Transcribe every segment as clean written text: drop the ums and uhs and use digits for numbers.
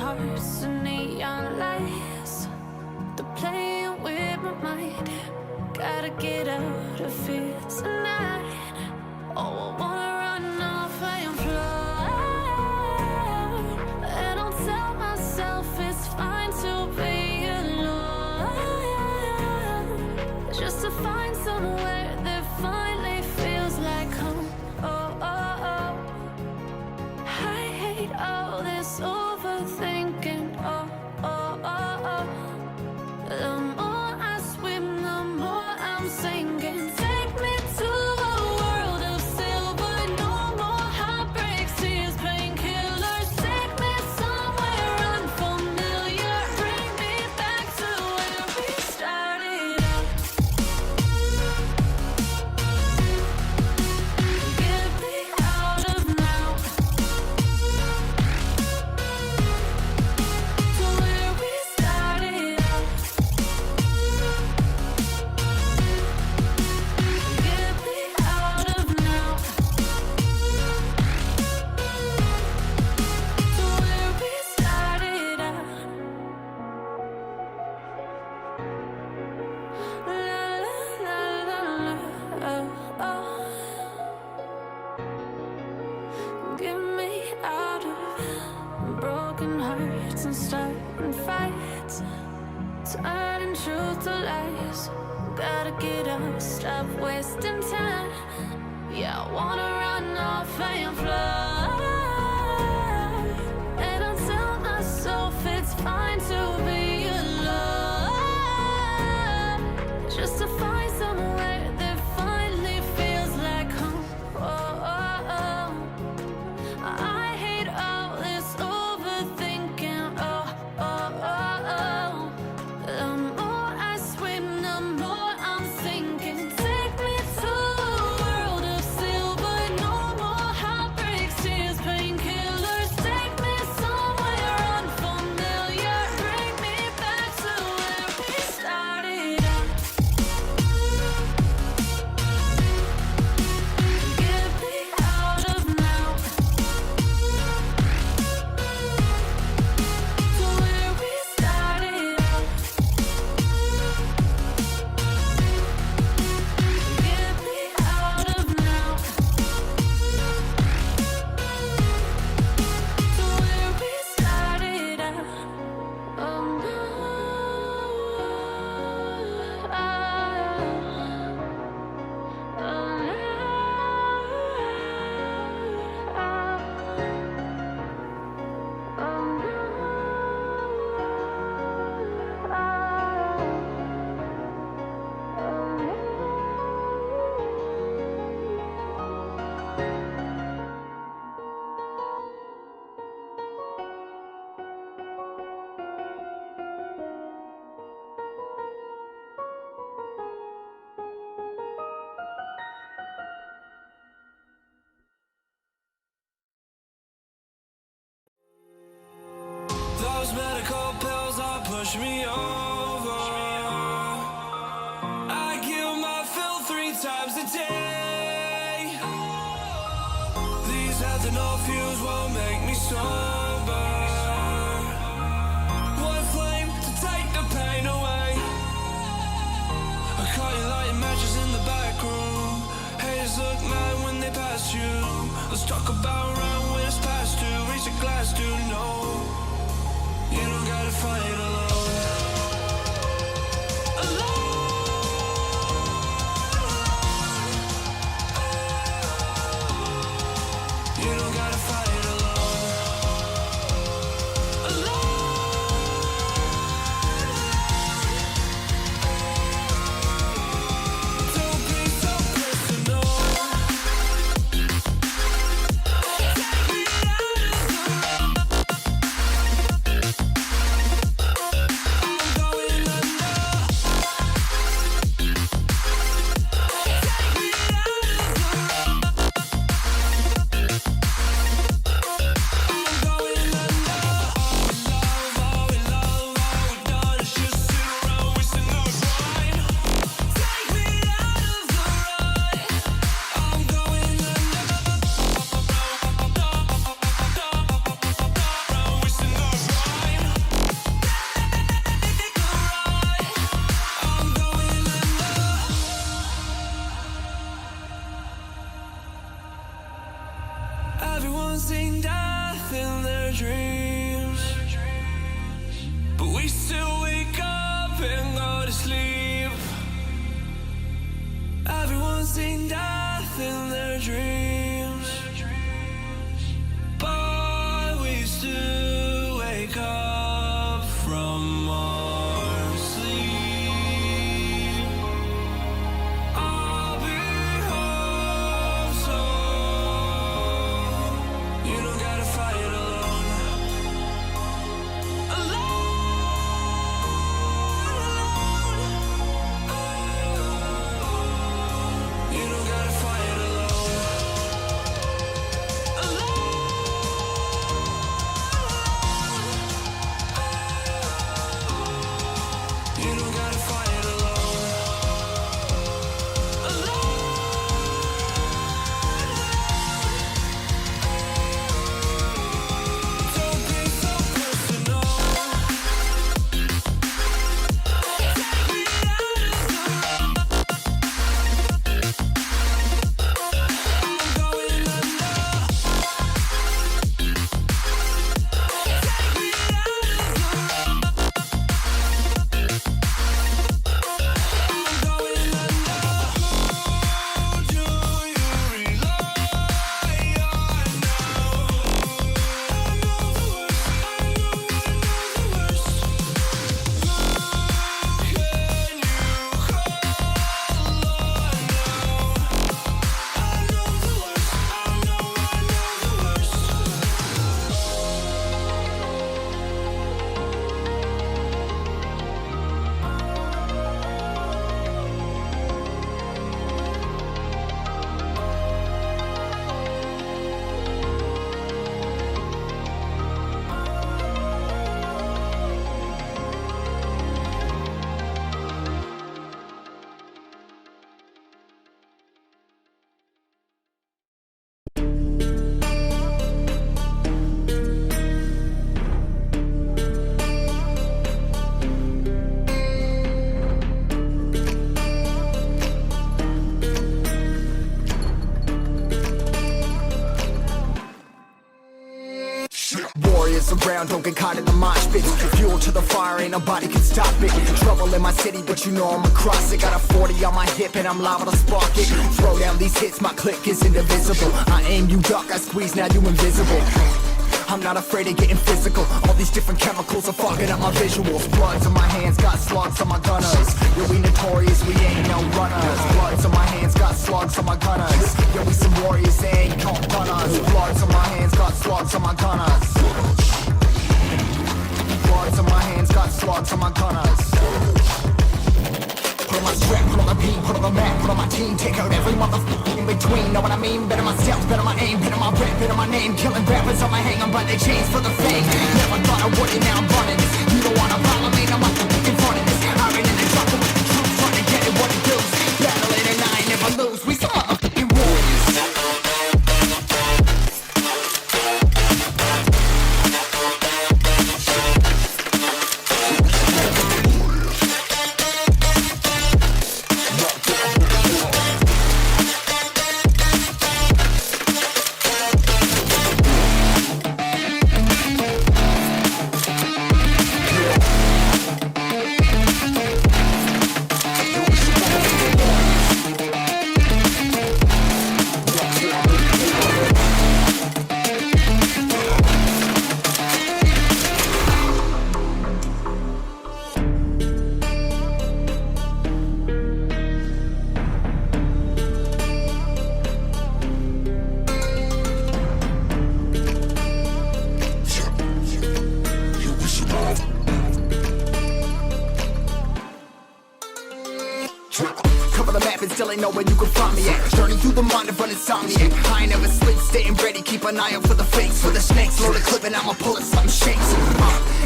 hearts and neon lights. They're playing with my mind. Gotta get out of here tonight. Oh, I wanna run off and fly. And I'll tell myself it's fine to be alone, just to find somewhere that finally feels like home. Oh, oh, oh. I hate all this overthinking. Oh, oh, oh, oh. The more I swim, the more I'm sinking. Take me to a world of silver. No more heartbreaks, tears, painkillers. Take me somewhere unfamiliar. Bring me back to where we started out. Get me out of now. To where we started out. Get me out of now. To where we started out. La la la la la. Oh, oh. Get me out of broken hearts and starting fights, turning truth to lies. Gotta get up, stop wasting time. Yeah, I wanna run off and fly. And I'll tell myself it's fine to be alone, just to find somewhere that finally feels like home. Oh, oh, oh. I hate all this overthinking. Oh, oh, oh, oh. The more I swim, the more I'm sinking. Take me to a world of silver. No more heartbreaks, tears, painkillers. Take me somewhere unfamiliar. Bring me back to where we started out. Get me out of now. To where we started out. Get me out of now. To where we started out. Oh no. Those medical pills are push me over. I kill my fill 3 times a day. These ethanol fumes won't make me sober. One flame to take the pain away. I caught you lighting matches in the back room. Haters look mad when they pass you. Let's talk about round when it's past due. Reach a glass, do no. You don't gotta fight alone. You don't gotta fight alone. Don't be so personal. Take me out of the road. around, don't get caught in the mosh pits. Fuel to the fire, ain't nobody can stop it. Trouble in my city, but you know I'm across it. Got a 40 on my hip and I'm liable to spark it. Throw down these hits, my click is indivisible. I aim, you duck, I squeeze, now you invisible. I'm not afraid of getting physical. All these different chemicals are fogging up my visuals. Bloods on my hands, got slugs on my gunners. Yo, we notorious, we ain't no runners. Bloods on my hands, got slugs on my gunners. Yo, we some warriors, they ain't called gunners. Bloods on my hands, got slugs on my gunners. Bloods on my hands, got slugs on my gunners. Put on my strap, put on the beat, put on the map, put on my team. Take out every motherfucker in between. Know what I mean? Better myself, better my aim, better my rap, better my name. Killing rappers on my hang on by their chains for the fame. Never thought I would it, now I'm running this. You don't wanna follow me, now I'm in front of this. I ran in the jungle with the truth, trying to get it what it does. Battling and I ain't never lose. We some motherfucking warriors. Cover the map and still ain't know where you can find me at. Journey through the mind of an insomniac. I ain't never sleep, staying ready, keep an eye out for the fakes. For the snakes, load a clip and I'ma pull it, something shakes.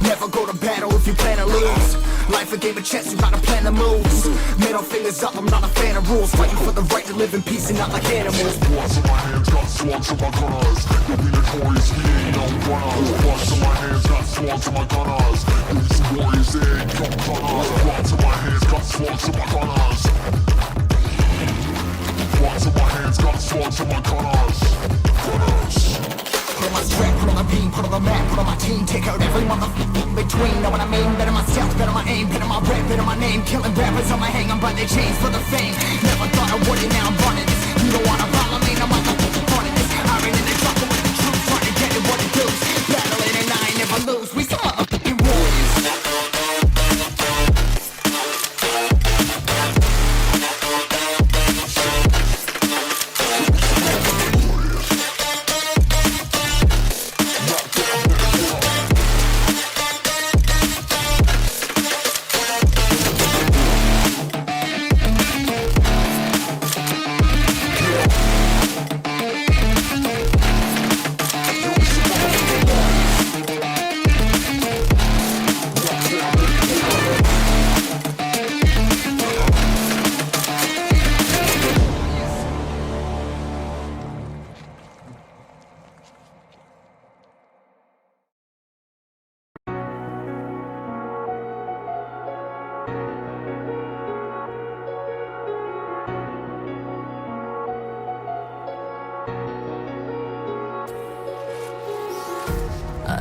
Never go to battle if you plan to lose. Life a game of chess, you gotta plan the moves. Middle fingers up, I'm not a fan of rules. Fighting for the right to live in peace and not like animals. Bloods on my hands, got slugs on my gunners. You'll be notorious, we ain't no runners. Bloods on my hands, got slugs on my gunners. You'll be some warriors, they ain't no gunners. Bloods on my hands, got slugs on my gunners. Bloods on my hands, got slugs on my gunners. Put on my strap, put on the beam, put on the map, put on my team. Take out every motherfucker in between. Know what I mean? Better myself, better my aim, better my rap, better my name. Killing rappers on my hang on by their chains for the fame. Never thought I would it, now I'm running this. You don't wanna follow me, now I'm in front of this. I ran in the jungle with the truth, trying to get it what it does. Battling and I ain't never lose. We some motherfucking warriors.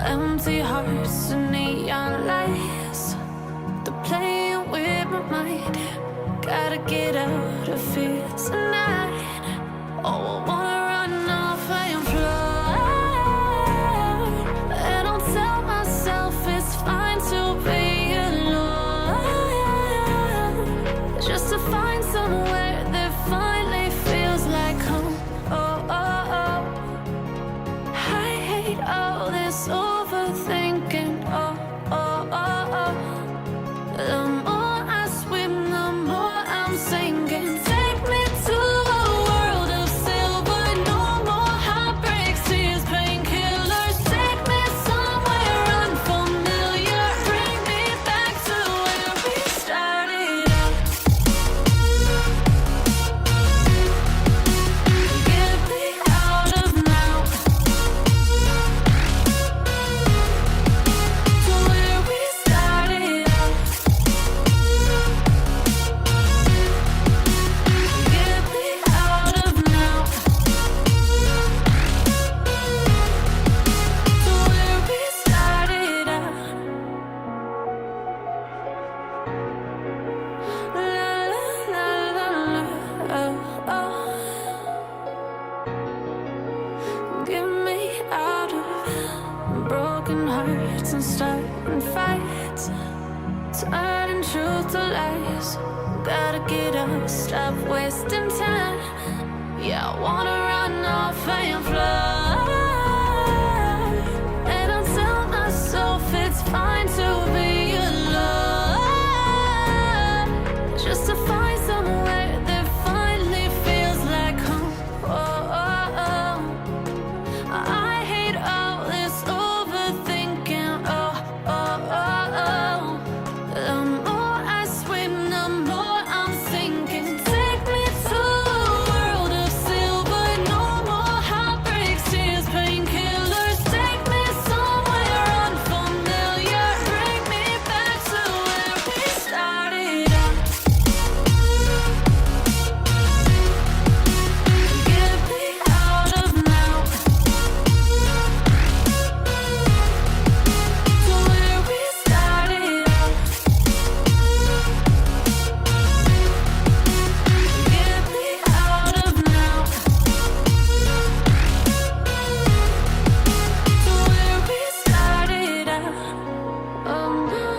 Empty hearts and neon lights, they're playing with my mind. Gotta get out of here tonight. Oh, I wanna run off and fly. And I'll tell myself it's fine to be alone, just to find somewhere that finally feels like home. Oh, oh, oh. I hate all this overthinking. Oh, oh, and fights, turning truth to lies. Gotta get up, stop wasting time. Yeah, I wanna run off and fly. And I'll tell myself it's fine to be alone, just to find somewhere that finally feels like home. Oh, oh, oh. I hate all this overthinking. Oh, oh, oh, oh. The more I swim, the more I'm sinking. Take me to a world of silver, no more heartbreaks, tears, painkillers. Take me somewhere unfamiliar, bring me back to where we started out. Get me out of now, to where we started out. Get me out of now, to where we started out. Oh no,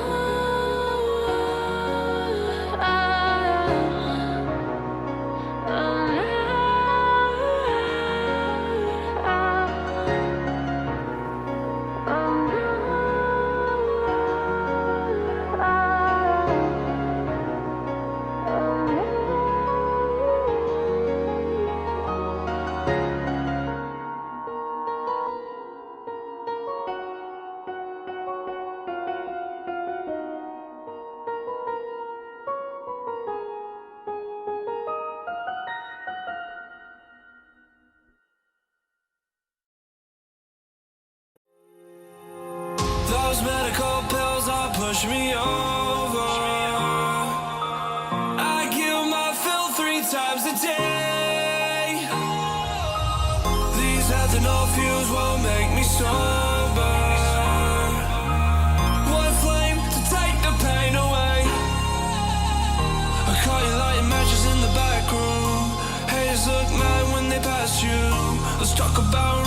Those medical pills are pushing me over. I kill my fill 3 times a day. These ethanol fumes won't make me sober. One flame to take the pain away. I caught you lighting matches in the back room. Haters look mad when they pass you. Let's talk about